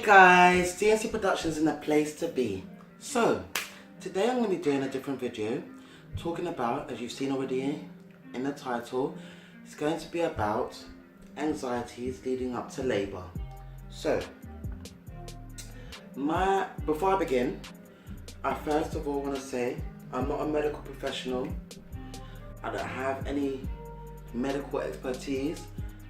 Hey guys, CNC Productions in a place to be. So, today I'm going to be doing a different video talking about, as you've seen already in the title, it's going to be about anxieties leading up to labour. So, before I begin, I first of all want to say I'm not a medical professional. I don't have any medical expertise.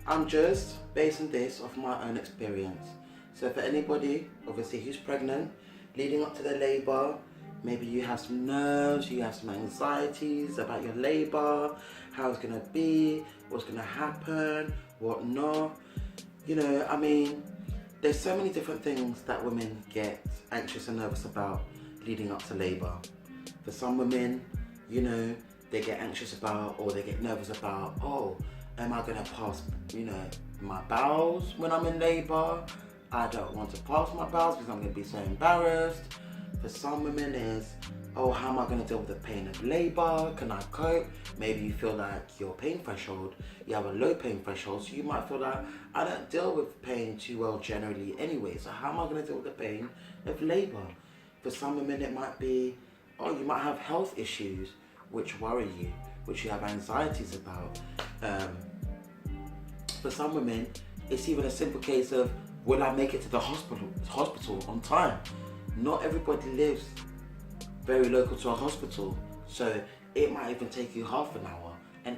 I'm just basing this off my own experience. So for anybody, obviously, who's pregnant, leading up to their labour, maybe you have some nerves, you have some anxieties about your labour, how it's going to be, what's going to happen, what not. You know, I mean, there's so many different things that women get anxious and nervous about leading up to labour. For some women, you know, they get anxious about, or they get nervous about, oh, am I going to pass, my bowels when I'm in labour? I don't want to pass my bowels because I'm going to be so embarrassed. For some women is, oh, how am I going to deal with the pain of labour? Can I cope? Maybe you feel like your pain threshold, you have a low pain threshold, so you might feel like, I don't deal with pain too well generally anyway, so how am I going to deal with the pain of labour? For some women it might be, oh, you might have health issues which worry you, which you have anxieties about. For some women, it's even a simple case of, will I make it to the hospital on time? Not everybody lives very local to a hospital, so it might even take you half an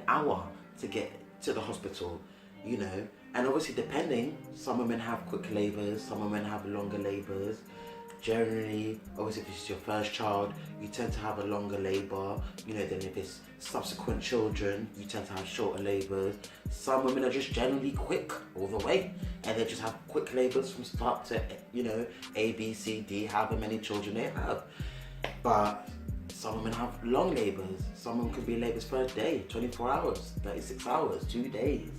hour to get to the hospital, and obviously depending, some women have quick labours, some women have longer labours. Generally, obviously if it's your first child, you tend to have a longer labour, than if it's subsequent children, you tend to have shorter labours. Some women are just generally quick all the way, and they just have quick labours from start to, A, B, C, D, however many children they have. But some women have long labours. Some women could be in labours for a day, 24 hours, 36 hours, 2 days,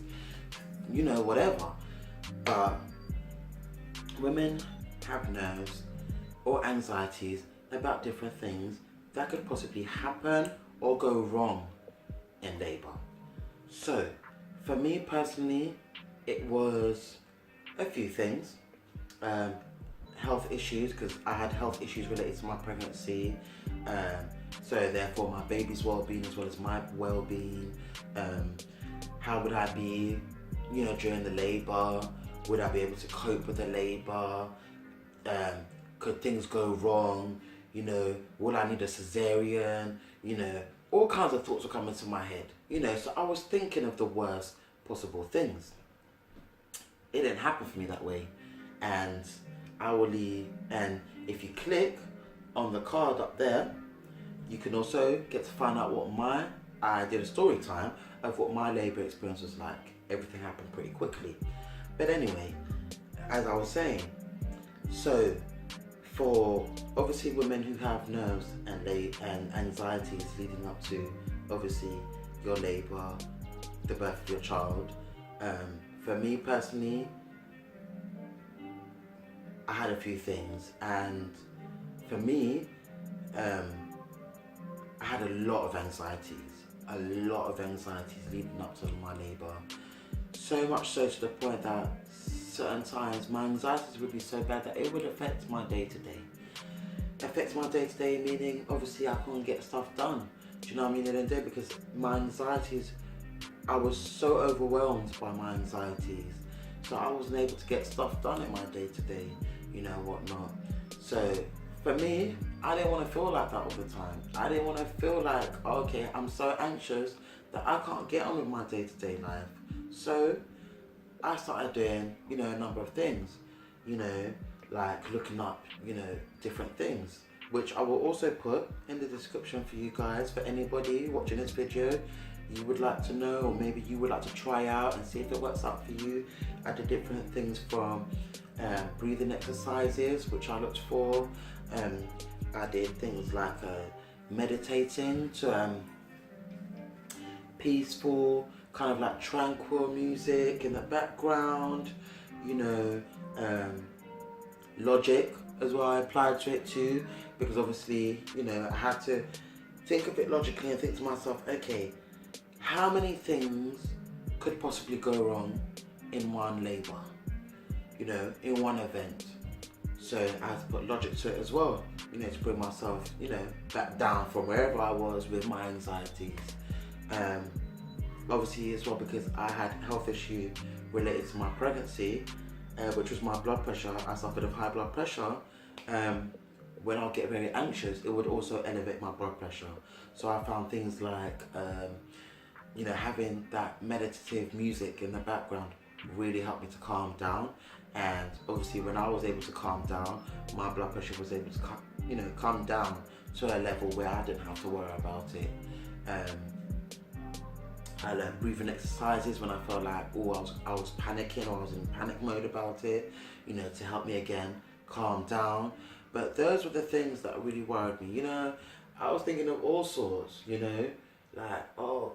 whatever. But women have nerves or anxieties about different things that could possibly happen or go wrong in labour. So, for me personally, it was a few things. Health issues, because I had health issues related to my pregnancy. So therefore my baby's well-being as well as my well-being. How would I be, during the labour? Would I be able to cope with the labour? Could things go wrong? Will I need a cesarean? All kinds of thoughts were coming to my head. So I was thinking of the worst possible things. It didn't happen for me that way. And and if you click on the card up there, you can also get to find out I did a story time of what my labour experience was like. Everything happened pretty quickly. But anyway, as I was saying, so for obviously women who have nerves and anxieties leading up to obviously your labour, the birth of your child, for me personally, I had a few things, and for me, I had a lot of anxieties leading up to my labour. So much so to the point that certain times my anxieties would be so bad that it would affect my day-to-day. Meaning obviously I couldn't get stuff done. Do you know what I mean? In the day, because my anxieties, I was so overwhelmed by my anxieties. So I wasn't able to get stuff done in my day-to-day, whatnot. So for me, I didn't want to feel like that all the time. I didn't want to feel like, okay, I'm so anxious that I can't get on with my day-to-day life. So I started doing, a number of things, like looking up, different things, which I will also put in the description for you guys. For anybody watching this video, you would like to know, or maybe you would like to try out and see if it works out for you. I did different things from breathing exercises, which I looked for. I did things like meditating to peaceful, kind of like tranquil music in the background, logic as well. I applied to it too, because obviously, I had to think of it logically and think to myself, okay, how many things could possibly go wrong in one labour, in one event? So I had to put logic to it as well, to bring myself, back down from wherever I was with my anxieties. Obviously as well, because I had health issue related to my pregnancy, which was my blood pressure. I suffered of high blood pressure. When I get very anxious, it would also elevate my blood pressure. So I found things like, having that meditative music in the background really helped me to calm down. And obviously when I was able to calm down, my blood pressure was able to come down to a level where I didn't have to worry about it. I learned breathing exercises when I felt like I was panicking, or I was in panic mode about it, to help me again calm down. But those were the things that really worried me. I was thinking of all sorts, like, oh,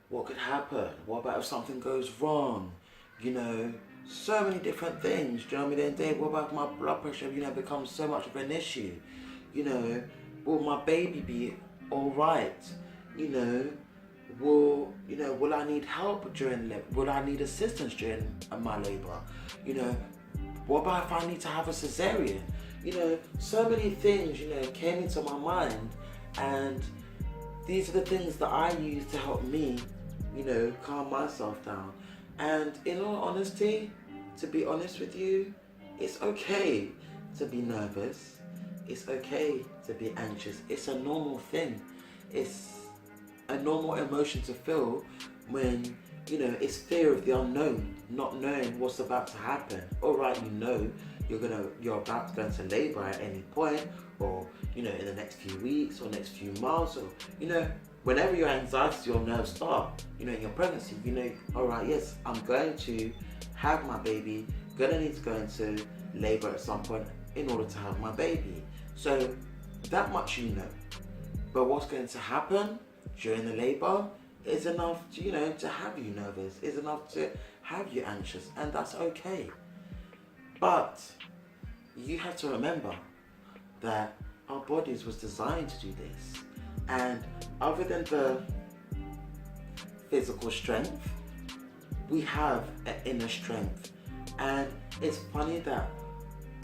what could happen? What about if something goes wrong? So many different things. Do you know what I mean? Then what about my blood pressure, becomes so much of an issue? Will my baby be all right? Will I need help during labor? Will I need assistance during my labor? What about if I need to have a cesarean? So many things, came into my mind, and these are the things that I use to help me, calm myself down. And in all honesty, to be honest with you, it's okay to be nervous. It's okay to be anxious. It's a normal thing. It's a normal emotion to feel when, it's fear of the unknown, not knowing what's about to happen. All right, you're about to go into labor at any point, or, in the next few weeks or next few months, or, whenever your anxieties, your nerves start, in your pregnancy, all right, yes, I'm going to have my baby, gonna need to go into labor at some point in order to have my baby. So that much But what's going to happen during the labor is enough to, to have you nervous, is enough to have you anxious, and that's okay. But you have to remember that our bodies was designed to do this. And other than the physical strength, we have an inner strength. And it's funny that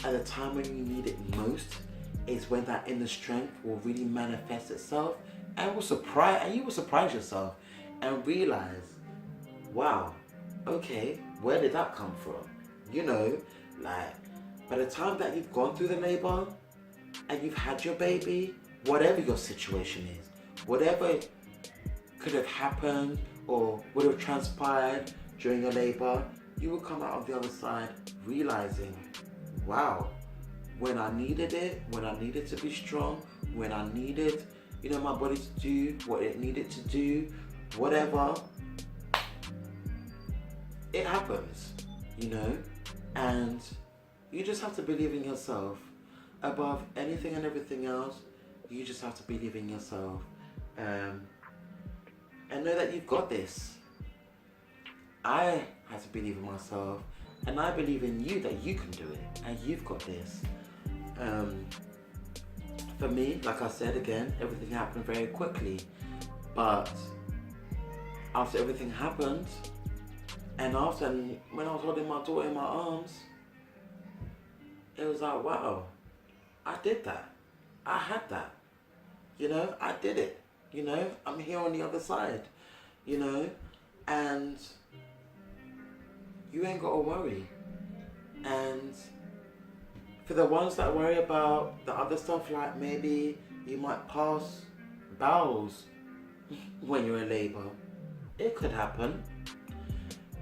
at the time when you need it most is when that inner strength will really manifest itself, and you will surprise yourself and realize, wow, okay, where did that come from? Like, by the time that you've gone through the labor and you've had your baby, whatever your situation is, whatever could have happened or would have transpired during your labor, you will come out on the other side realizing, wow, when I needed it, when I needed to be strong, when I needed, my body to do what it needed to do, whatever, it happens, and you just have to believe in yourself. Above anything and everything else, you just have to believe in yourself, and know that you've got this. I had to believe in myself, and I believe in you that you can do it, and you've got this. For me, like I said again, everything happened very quickly, but after everything happened, and when I was holding my daughter in my arms, it was like, wow, I did that. I had that. I did it. I'm here on the other side, and you ain't got to worry. And for the ones that worry about the other stuff, like maybe you might pass bowels when you're in labor, it could happen.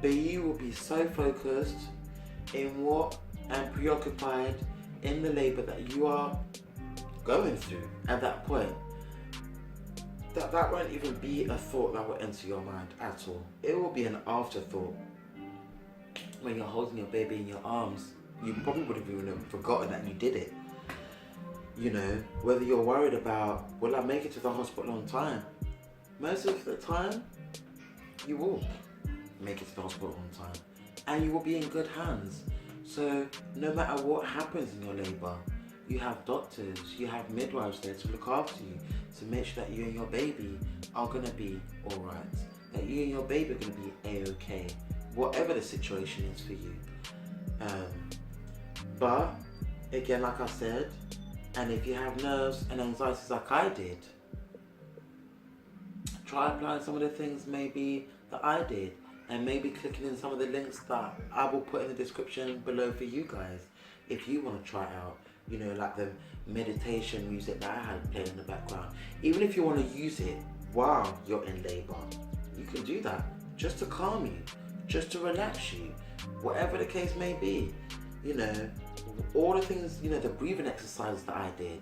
But you will be so focused in and preoccupied in the labor that you are going through at that point, that won't even be a thought that will enter your mind at all. It will be an afterthought. When you're holding your baby in your arms, you probably would have even forgotten that you did it. Whether you're worried about, will I make it to the hospital on time? Most of the time, you will make it to the hospital on time, and you will be in good hands. So no matter what happens in your labor, you have doctors, you have midwives there to look after you, to make sure that you and your baby are going to be alright, that you and your baby are going to be a-okay, whatever the situation is for you. But again, like I said, and if you have nerves and anxieties like I did, try applying some of the things maybe that I did, and maybe clicking in some of the links that I will put in the description below for you guys if you want to try it out. You know, like the meditation music that I had playing in the background. Even if you want to use it while you're in labor, you can do that just to calm you, just to relax you, whatever the case may be. You know, all the things, you know, the breathing exercises that I did,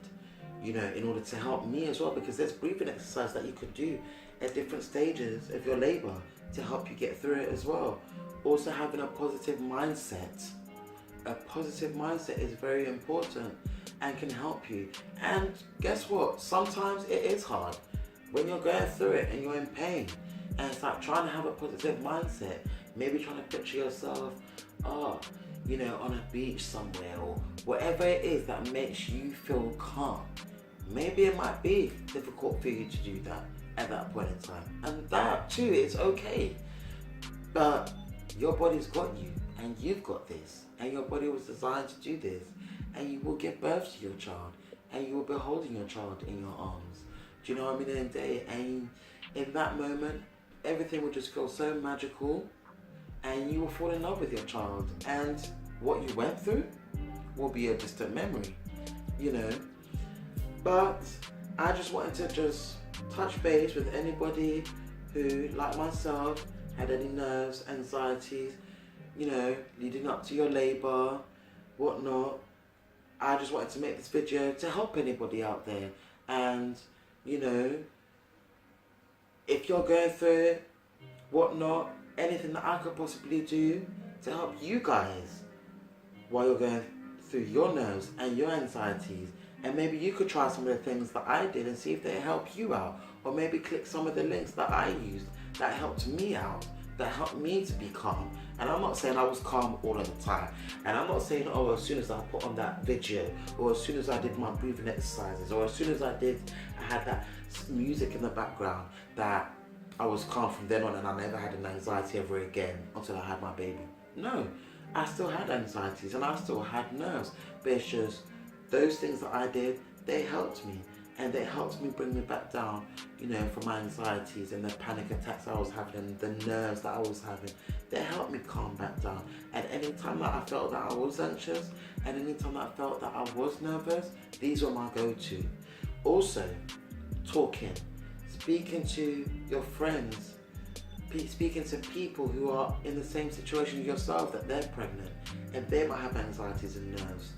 you know, in order to help me as well, because there's breathing exercises that you could do at different stages of your labor to help you get through it as well. Also, having a positive mindset. A positive mindset is very important and can help you. And guess what? Sometimes it is hard when you're going through it and you're in pain. And it's like trying to have a positive mindset. Maybe trying to picture yourself, you know, on a beach somewhere or whatever it is that makes you feel calm. Maybe it might be difficult for you to do that at that point in time. And that too, it's okay. But your body's got you and you've got this. And your body was designed to do this. And you will give birth to your child. And you will be holding your child in your arms. Do you know what I mean? In the day, and in that moment, everything will just feel so magical. And you will fall in love with your child. And what you went through will be a distant memory. You know. But I just wanted to just touch base with anybody who, like myself, had any nerves, anxieties, you know, leading up to your labor, whatnot. I just wanted to make this video to help anybody out there. And, you know, if you're going through it, whatnot, anything that I could possibly do to help you guys while you're going through your nerves and your anxieties. And maybe you could try some of the things that I did and see if they help you out. Or maybe click some of the links that I used that helped me out, that helped me to be calm. And I'm not saying I was calm all of the time. And I'm not saying, oh, as soon as I put on that video, or as soon as I did my breathing exercises, or as soon as I had that music in the background, that I was calm from then on and I never had an anxiety ever again until I had my baby. No, I still had anxieties and I still had nerves. But it's just those things that I did, they helped me. And they helped me bring me back down, you know, from my anxieties and the panic attacks I was having and the nerves that I was having. They helped me calm back down. And any time that I felt that I was anxious and any time that I felt that I was nervous, these were my go-to. Also, talking, speaking to your friends, speaking to people who are in the same situation as yourself, that they're pregnant and they might have anxieties and nerves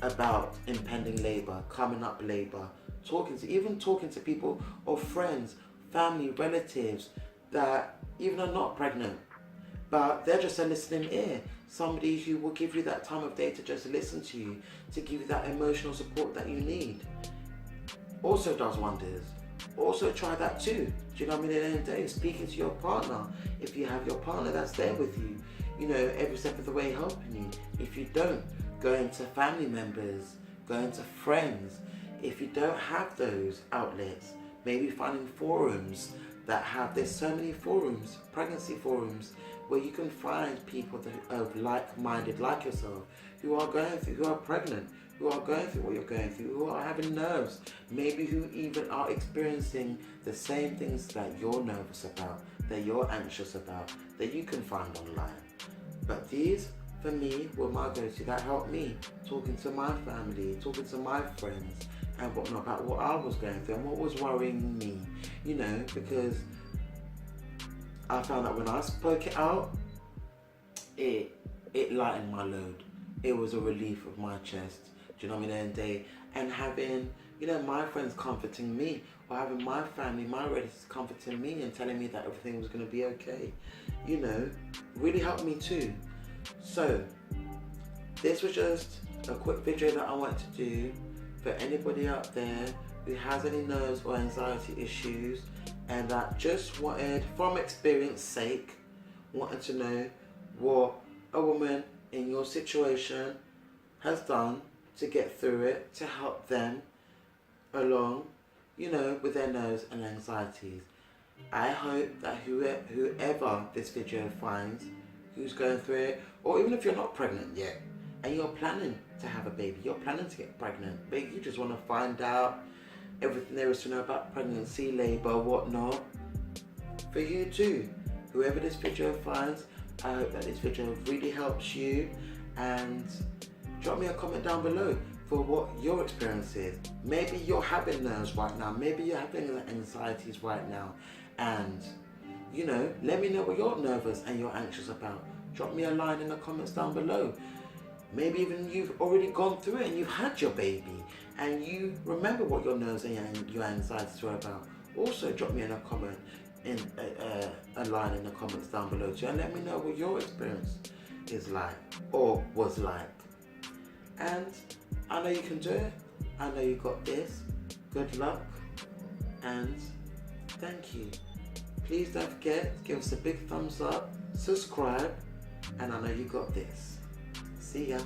about impending labor, coming up labor, talking to people or friends, family, relatives that even are not pregnant, but they're just a listening ear. Somebody who will give you that time of day to just listen to you, to give you that emotional support that you need. Also does wonders. Also try that too. Do you know what I mean? At the end of the day, speaking to your partner. If you have your partner that's there with you, you know, every step of the way helping you. If you don't, going to family members, going to friends. If you don't have those outlets, maybe finding forums that have, there's so many forums, pregnancy forums, where you can find people that are like-minded, like yourself, who are pregnant, who are going through what you're going through, who are having nerves, maybe who even are experiencing the same things that you're nervous about, that you're anxious about, that you can find online. But these, for me, were my go-to that helped me, talking to my family, talking to my friends, and whatnot about what I was going through and what was worrying me, you know, because I found that when I spoke it out, it lightened my load. It was a relief of my chest. Do you know what I mean? And day, and having, you know, my friends comforting me, or having my family, my relatives comforting me and telling me that everything was going to be okay, you know, really helped me too. So this was just a quick video that I wanted to do for anybody out there who has any nerves or anxiety issues and that just wanted, from experience sake, wanted to know what a woman in your situation has done to get through it, to help them along, you know, with their nerves and anxieties. I hope that whoever this video finds, who's going through it, or even if you're not pregnant yet, and you're planning to have a baby, you're planning to get pregnant, but you just want to find out everything there is to know about pregnancy, labour, whatnot, for you too. Whoever this video finds, I hope that this video really helps you, and drop me a comment down below for what your experience is. Maybe you're having nerves right now, maybe you're having anxieties right now, and you know, let me know what you're nervous and you're anxious about. Drop me a line in the comments down below. Maybe even you've already gone through it and you've had your baby and you remember what your nerves and your anxieties were about. Also drop me in a comment, in a line in the comments down below too, and let me know what your experience is like or was like. And I know you can do it. I know you got this. Good luck and thank you. Please don't forget, give us a big thumbs up, subscribe, and I know you got this. See ya.